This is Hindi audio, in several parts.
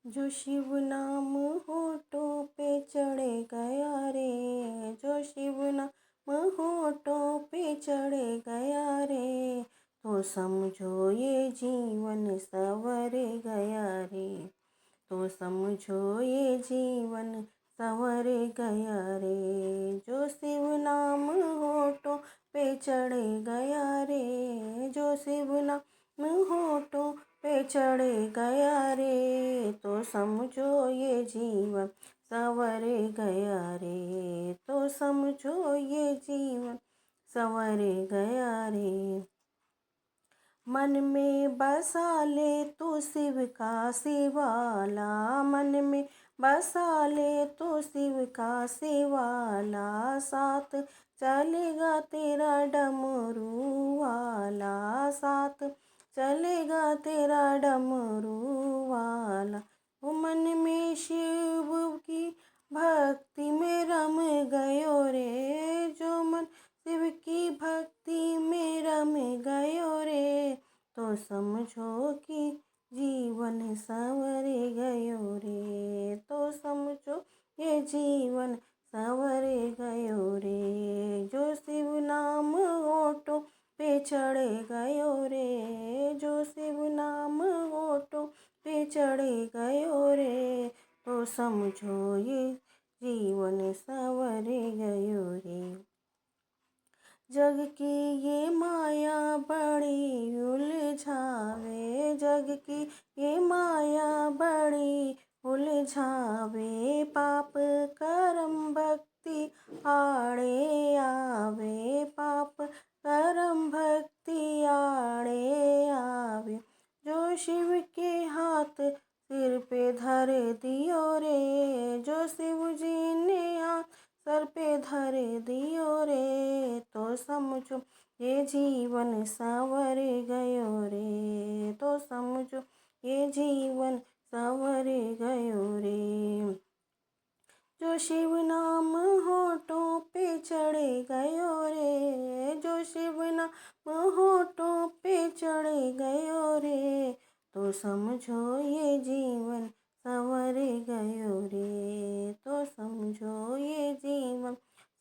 जो शिव नाम होठों पे चढ़ गया रे, जो शिव नाम होठों पे चढ़ गया रे, तो समझो ये जीवन संवर गया रे, तो समझो ये जीवन संवर गया रे। जो शिव नाम होठों पे चढ़ गया रे, जो शिव नाम होठों पे चढ़ गया रे, तो समझो ये जीवन संवर गया रे, तो समझो ये जीवन संवर गया रे। मन में बसा ले तू शिव का शिवाला, मन में बसा ले तू शिव का शिवाला, साथ चलेगा तेरा डमरू वाला, साथ चलेगा तेरा डमरू वाला। वो मन में शिव की भक्ति में रम गयो रे, जो मन शिव की भक्ति में रम गयो रे, तो समझो कि जीवन संवर गयो रे, तो समझो ये जीवन संवर गयो रे। जो शिव नाम होठों पे चढ़ गयो रे, जो शिव नाम होठों पे चढ़ गयो रे, तो समझो ये जीवन संवर गयो रे। जग की ये माया बड़ी उलझावे, जग की ये माया बड़ी उलझावे, पाप कर्म भक्ति आड़े आवे, पाप कर्म भक्ति आड़े आवे। जो शिव के हाथ सिर पे धर दियो रे, जो शिव जी ने हाथ सर पे धर दियो रे, तो समझो ये जीवन संवर गयो रे, तो समझो ये जीवन संवर गयो रे। जो शिव नाम होठों पे चढ़ गयो रे, जो शिव नाम होठों पे चढ़ गयो रे, तो समझो ये जीवन संवर गयो रे, तो समझो ये जीवन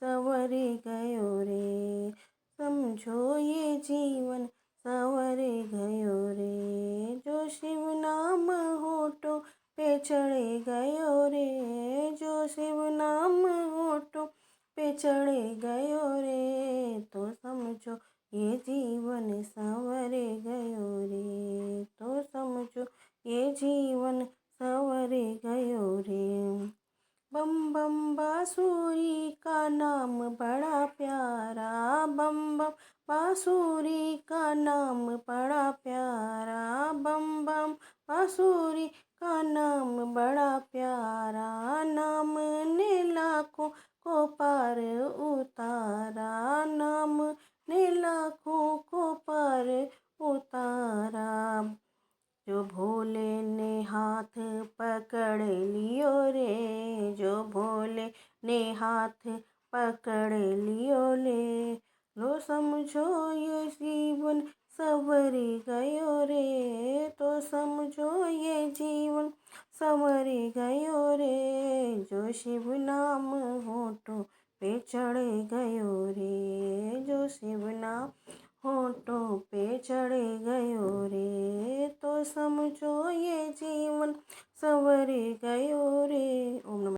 संवर गयो रे, समझो ये जीवन संवर गयो रे। जो शिव नाम होठों पे चढ़ गयो रे, जो शिव नाम होठों पे चढ़ गयो रे, तो समझो ये जीवन संवर गयो रे, तो समझो ये जीवन संवर गयो रे। बम बम बांसुरी का नाम बड़ा प्यारा, बम बम बांसुरी का नाम बड़ा प्यारा, बम बम बांसुरी का नाम बड़ा प्यारा, नाम ने लाखों को पार उतारा, नाम ने लाखों को पार उतारा। जो भोले ने हाथ पकड़ लियो रे, जो भोले ने हाथ पकड़ लियो ले, लो समझो ये जीवन संवर गयो रे, तो समझो ये जीवन संवर गयो रे। जो शिव नाम होठों पे चढ़ गयो रे, जो शिव नाम होठों पे चढ़ गयो रे, तो समझो ये जीवन